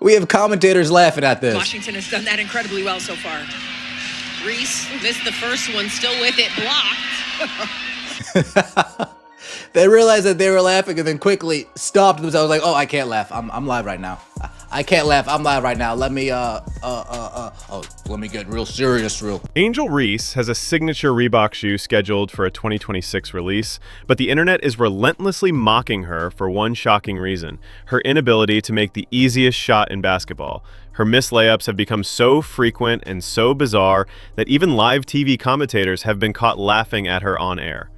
We have commentators laughing at this. Washington has done that incredibly well so far. Reese missed the first one, still with it blocked. They realized that they were laughing and then quickly stopped themselves like, oh, I can't laugh. I'm live right now. I can't laugh. I'm live right now. Let me let me get real serious real. Angel Reese has a signature Reebok shoe scheduled for a 2026 release, but the internet is relentlessly mocking her for one shocking reason: her inability to make the easiest shot in basketball. Her missed layups have become so frequent and so bizarre that even live TV commentators have been caught laughing at her on air.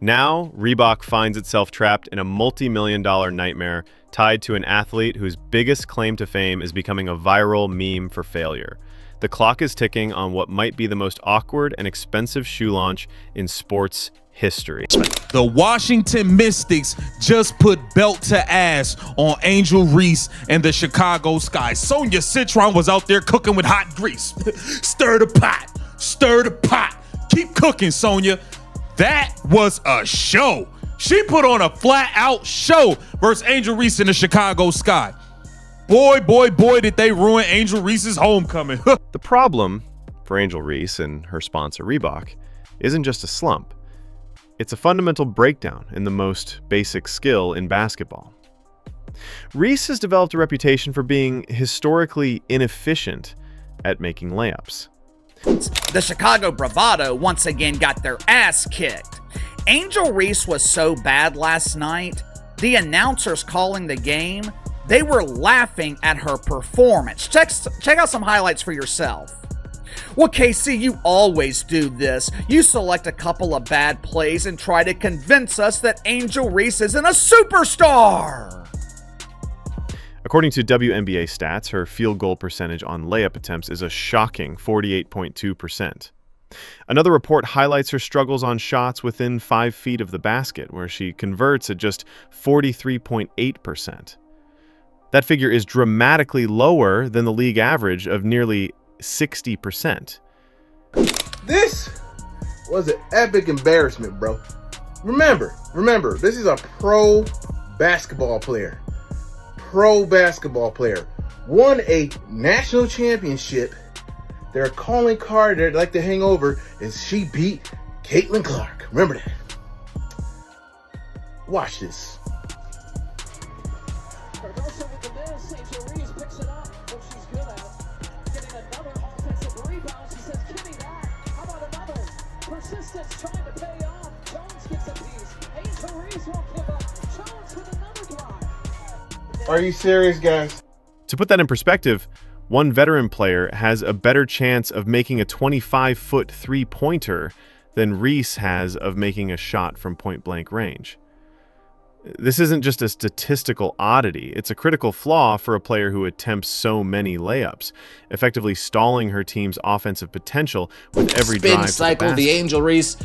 Now, Reebok finds itself trapped in a multi-million-dollar nightmare tied to an athlete whose biggest claim to fame is becoming a viral meme for failure. The clock is ticking on what might be the most awkward and expensive shoe launch in sports history. The Washington Mystics just put belt to ass on Angel Reese and the Chicago Sky. Sonia Citron was out there cooking with hot grease. Stir the pot, stir the pot. Keep cooking, Sonia. That was a show. She put on a flat-out show versus Angel Reese in the Chicago Sky. Boy, did they ruin Angel Reese's homecoming. The problem for Angel Reese and her sponsor Reebok isn't just a slump. It's a fundamental breakdown in the most basic skill in basketball. Reese has developed a reputation for being historically inefficient at making layups. The Chicago Bravado once again got their ass kicked. Angel Reese was so bad last night, the announcers calling the game, they were laughing at her performance. Check out some highlights for yourself. Well, KC, you always do this. You select a couple of bad plays and try to convince us that Angel Reese isn't a superstar. According to WNBA stats, her field goal percentage on layup attempts is a shocking 48.2%. Another report highlights her struggles on shots within 5 feet of the basket, where she converts at just 43.8%. That figure is dramatically lower than the league average of nearly 60%. This was an epic embarrassment, bro. Remember, this is a pro basketball player. Won a national championship. Their calling card they'd like to hang over is she beat Caitlin Clark. Remember that. Watch this. Persistence trying to pay off. Jones gets a piece. Angel Reese won't give up. Jones with another drive. Are you serious, guys? To put that in perspective, one veteran player has a better chance of making a 25-foot three-pointer than Reese has of making a shot from point-blank range. This isn't just a statistical oddity. It's a critical flaw for a player who attempts so many layups, effectively stalling her team's offensive potential with every spin drive cycle, to the the Angel Reese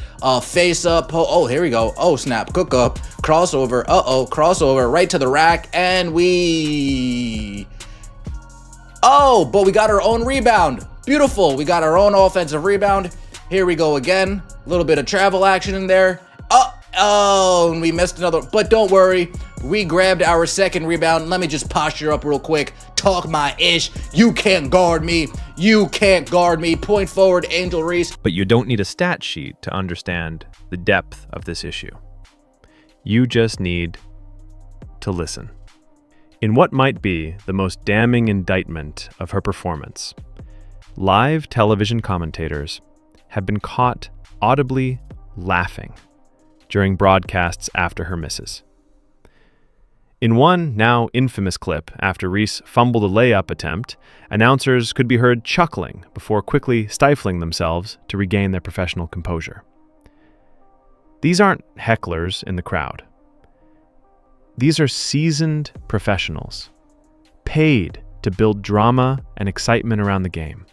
face up. Oh, here we go. Oh, snap. Cook up. Crossover. Crossover right to the rack. And but we got our own rebound. Beautiful. We got our own offensive rebound. Here we go again. A little bit of travel action in there. And we missed another. But don't worry. We grabbed our second rebound. Let me just posture up real quick. Talk my ish. You can't guard me. You can't guard me. Point forward, Angel Reese. But you don't need a stat sheet to understand the depth of this issue. You just need to listen. In what might be the most damning indictment of her performance, live television commentators have been caught audibly laughing during broadcasts after her misses. In one now infamous clip after Reese fumbled a layup attempt, announcers could be heard chuckling before quickly stifling themselves to regain their professional composure. These aren't hecklers in the crowd. These are seasoned professionals, paid to build drama and excitement around the game.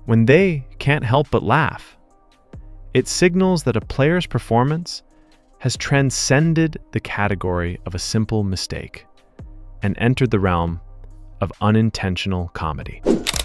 When they can't help but laugh, it signals that a player's performance has transcended the category of a simple mistake and entered the realm of unintentional comedy.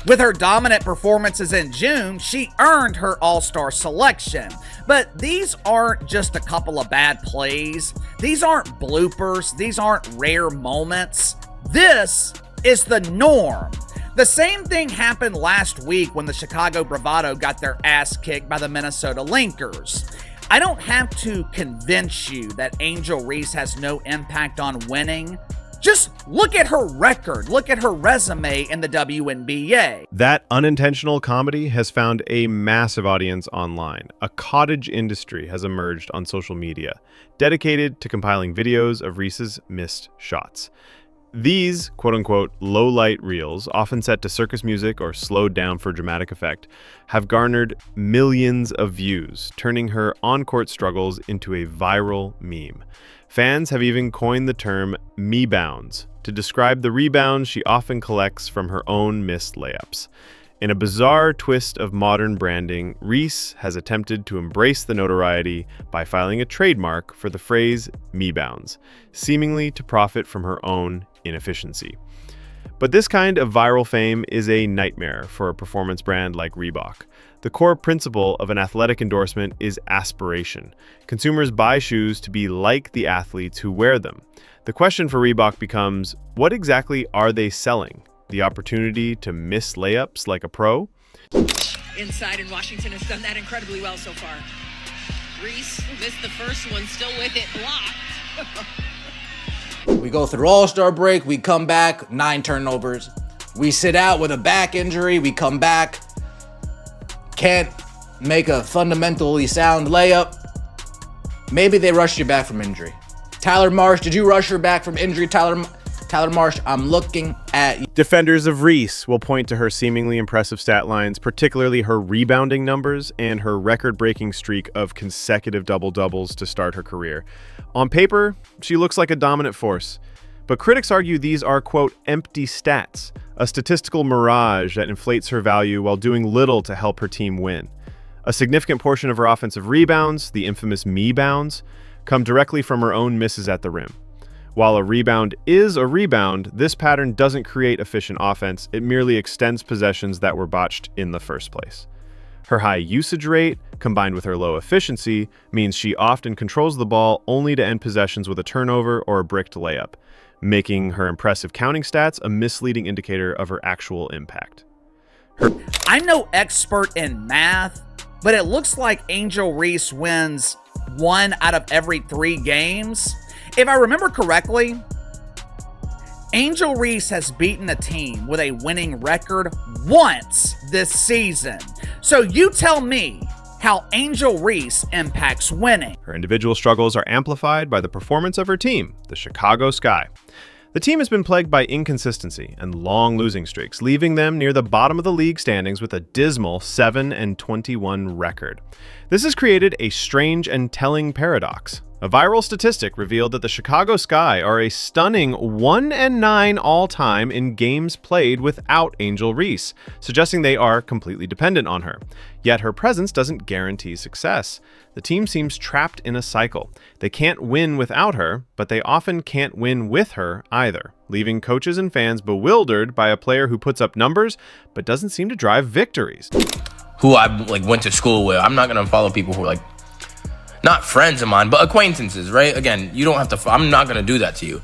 With her dominant performances in June, she earned her All-Star selection. But these aren't just a couple of bad plays. These aren't bloopers. These aren't rare moments. This is the norm. The same thing happened last week when the Chicago Bravado got their ass kicked by the Minnesota Linkers. I don't have to convince you that Angel Reese has no impact on winning. Just look at her record, look at her resume in the WNBA. That unintentional comedy has found a massive audience online. A cottage industry has emerged on social media, dedicated to compiling videos of Reese's missed shots. These, quote-unquote, low-light reels, often set to circus music or slowed down for dramatic effect, have garnered millions of views, turning her on-court struggles into a viral meme. Fans have even coined the term me-bounds to describe the rebounds she often collects from her own missed layups. In a bizarre twist of modern branding, Reese has attempted to embrace the notoriety by filing a trademark for the phrase me-bounds, seemingly to profit from her own inefficiency. But this kind of viral fame is a nightmare for a performance brand like Reebok. The core principle of an athletic endorsement is aspiration. Consumers buy shoes to be like the athletes who wear them. The question for Reebok becomes, what exactly are they selling? The opportunity to miss layups like a pro? Inside, and Washington has done that incredibly well so far. Reese missed the first one, still with it, blocked. We go through All-Star break, we come back, 9 turnovers. We sit out with a back injury, we come back, can't make a fundamentally sound layup. Maybe they rushed you back from injury. Tyler Marsh, did you rush her back from injury? Tyler Marsh, I'm looking at you. Defenders of Reese will point to her seemingly impressive stat lines, particularly her rebounding numbers and her record-breaking streak of consecutive double-doubles to start her career. On paper, she looks like a dominant force, but critics argue these are, quote, empty stats, a statistical mirage that inflates her value while doing little to help her team win. A significant portion of her offensive rebounds, the infamous me-bounds, come directly from her own misses at the rim. While a rebound is a rebound, this pattern doesn't create efficient offense, it merely extends possessions that were botched in the first place. Her high usage rate, combined with her low efficiency, means she often controls the ball only to end possessions with a turnover or a bricked layup, making her impressive counting stats a misleading indicator of her actual impact. I'm no expert in math, but it looks like Angel Reese wins 1 out of every 3 games. If I remember correctly, Angel Reese has beaten a team with a winning record once this season. So you tell me how Angel Reese impacts winning. Her individual struggles are amplified by the performance of her team, the Chicago Sky. The team has been plagued by inconsistency and long losing streaks, leaving them near the bottom of the league standings with a dismal 7-21 record. This has created a strange and telling paradox. A viral statistic revealed that the Chicago Sky are a stunning 1-9 all-time in games played without Angel Reese, suggesting they are completely dependent on her. Yet her presence doesn't guarantee success. The team seems trapped in a cycle. They can't win without her, but they often can't win with her either, leaving coaches and fans bewildered by a player who puts up numbers but doesn't seem to drive victories. Who I went to school with. I'm not gonna follow people who are not friends of mine, but acquaintances, right? Again, you don't have to, I'm not gonna do that to you.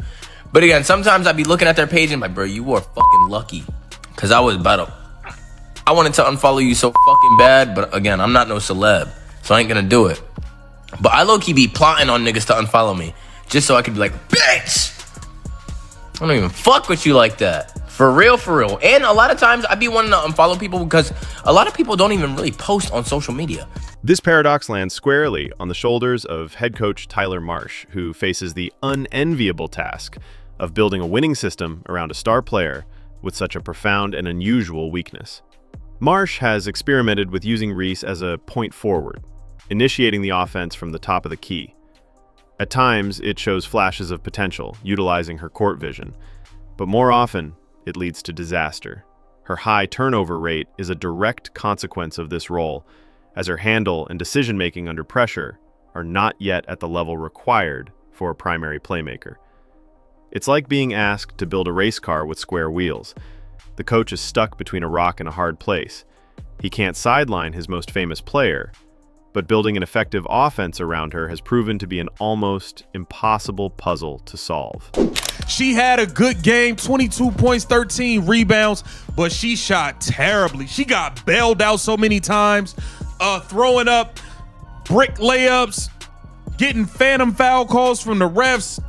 But again, sometimes I'd be looking at their page and bro, you were fucking lucky. Cause I wanted to unfollow you so fucking bad, but again, I'm not no celeb, so I ain't gonna do it. But I low-key be plotting on niggas to unfollow me, just so I could be like, bitch! I don't even fuck with you like that. For real, for real. And a lot of times I be wanting to unfollow people because a lot of people don't even really post on social media. This paradox lands squarely on the shoulders of head coach Tyler Marsh, who faces the unenviable task of building a winning system around a star player with such a profound and unusual weakness. Marsh has experimented with using Reese as a point forward, initiating the offense from the top of the key. At times, it shows flashes of potential, utilizing her court vision, but more often, it leads to disaster. Her high turnover rate is a direct consequence of this role, as her handle and decision-making under pressure are not yet at the level required for a primary playmaker. It's like being asked to build a race car with square wheels. The coach is stuck between a rock and a hard place. He can't sideline his most famous player, but building an effective offense around her has proven to be an almost impossible puzzle to solve. She had a good game, 22 points, 13 rebounds, but she shot terribly. She got bailed out so many times, throwing up brick layups, getting phantom foul calls from the refs.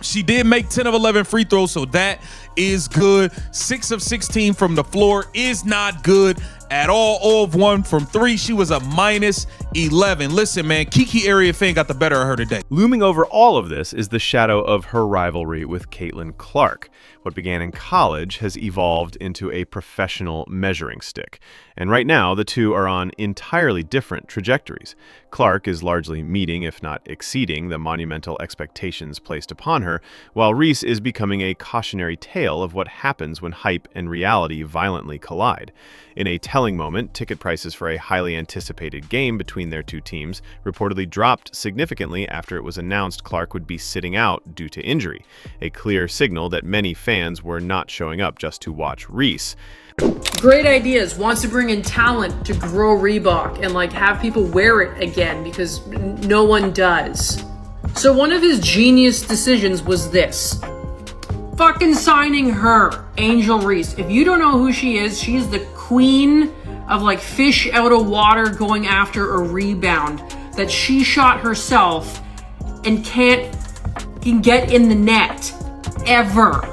She did make 10 of 11 free throws, so that is good. 6 of 16 from the floor is not good at all. 0 of 1 from 3. She was a minus 11. Listen, man, Kiki Area Fan got the better of her today. Looming over all of this is the shadow of her rivalry with Caitlin Clark. What began in college has evolved into a professional measuring stick. And right now, the two are on entirely different trajectories. Clark is largely meeting, if not exceeding, the monumental expectations placed upon her, while Reese is becoming a cautionary tale of what happens when hype and reality violently collide. In a telling moment, ticket prices for a highly anticipated game between their two teams reportedly dropped significantly after it was announced Clark would be sitting out due to injury, a clear signal that many fans were not showing up just to watch Reese. Great ideas, wants to bring in talent to grow Reebok and have people wear it again because no one does. So one of his genius decisions was this. Fucking signing her, Angel Reese. If you don't know who she is, she's the queen of fish out of water going after a rebound that she shot herself and can get in the net ever.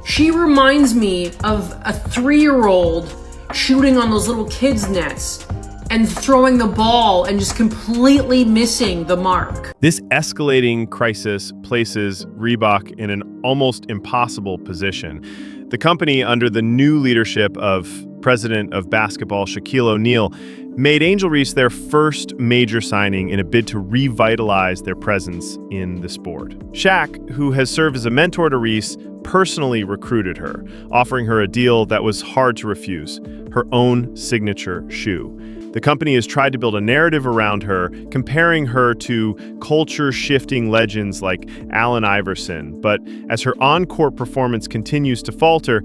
She reminds me of a 3-year-old shooting on those little kids' nets and throwing the ball and just completely missing the mark. This escalating crisis places Reebok in an almost impossible position. The company, under the new leadership of President of Basketball Shaquille O'Neal, made Angel Reese their first major signing in a bid to revitalize their presence in the sport. Shaq, who has served as a mentor to Reese, personally recruited her, offering her a deal that was hard to refuse, her own signature shoe. The company has tried to build a narrative around her, comparing her to culture-shifting legends like Allen Iverson, but as her on-court performance continues to falter,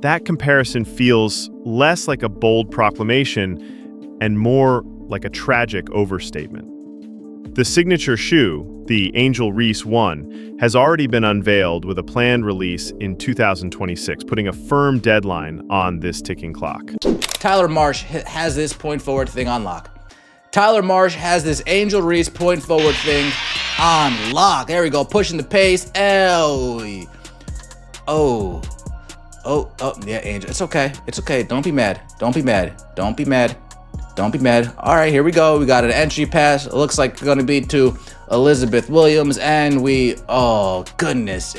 that comparison feels less like a bold proclamation and more like a tragic overstatement. The signature shoe, the Angel Reese 1, has already been unveiled with a planned release in 2026, putting a firm deadline on this ticking clock. Tyler Marsh has this point forward thing on lock. Tyler Marsh has this Angel Reese point forward thing on lock. There we go, pushing the pace. Oh, yeah, Angel. It's okay. Don't be mad. All right, here we go. We got an entry pass. It looks like it's going to be to Elizabeth Williams, and oh, goodness.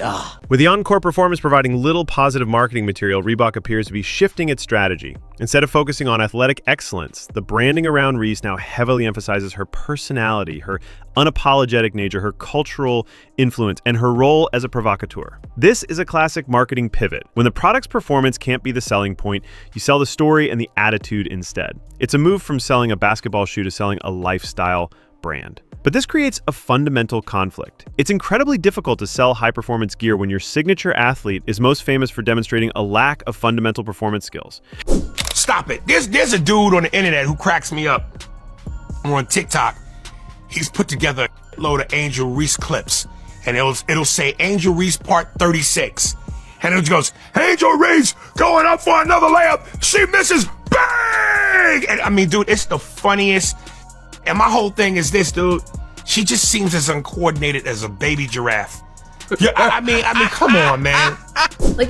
With the on-court performance providing little positive marketing material, Reebok appears to be shifting its strategy. Instead of focusing on athletic excellence, the branding around Reese now heavily emphasizes her personality, her unapologetic nature, her cultural influence, and her role as a provocateur. This is a classic marketing pivot. When the product's performance can't be the selling point, you sell the story and the attitude instead. It's a move from selling a basketball shoe to selling a lifestyle brand. But this creates a fundamental conflict. It's incredibly difficult to sell high-performance gear when your signature athlete is most famous for demonstrating a lack of fundamental performance skills. Stop it. There's a dude on the internet who cracks me up. On TikTok. He's put together a load of Angel Reese clips. And it'll say Angel Reese part 36. And it goes, Angel Reese going up for another layup. She misses. Bang! And I mean, dude, it's the funniest. And my whole thing is this, dude. She just seems as uncoordinated as a baby giraffe. Yeah, I mean, come on, man.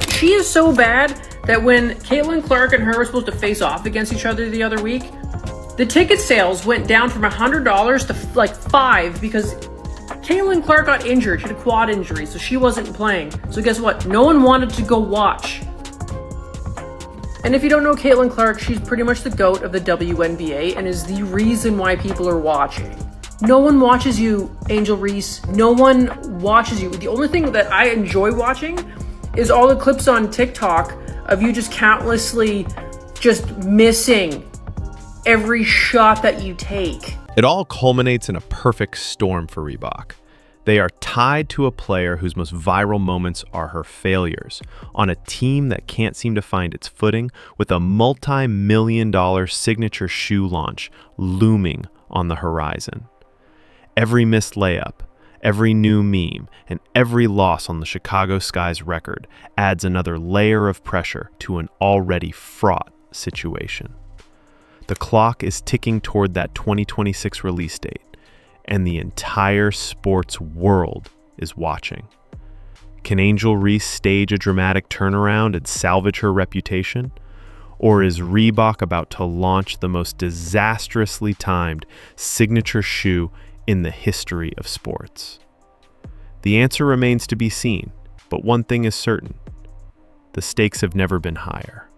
She is so bad that when Caitlin Clark and her were supposed to face off against each other the other week, the ticket sales went down from $100 to $5 because Caitlin Clark got injured. She had a quad injury, so she wasn't playing. So guess what? No one wanted to go watch. And if you don't know Caitlin Clark, she's pretty much the GOAT of the WNBA and is the reason why people are watching. No one watches you, Angel Reese. No one watches you. The only thing that I enjoy watching is all the clips on TikTok of you just countlessly just missing every shot that you take. It all culminates in a perfect storm for Reebok. They are tied to a player whose most viral moments are her failures, on a team that can't seem to find its footing, with a multi-million-dollar signature shoe launch looming on the horizon. Every missed layup, every new meme, and every loss on the Chicago Sky's record adds another layer of pressure to an already fraught situation. The clock is ticking toward that 2026 release date, and the entire sports world is watching. Can Angel Reese stage a dramatic turnaround and salvage her reputation? Or is Reebok about to launch the most disastrously timed signature shoe in the history of sports? The answer remains to be seen, but one thing is certain: the stakes have never been higher.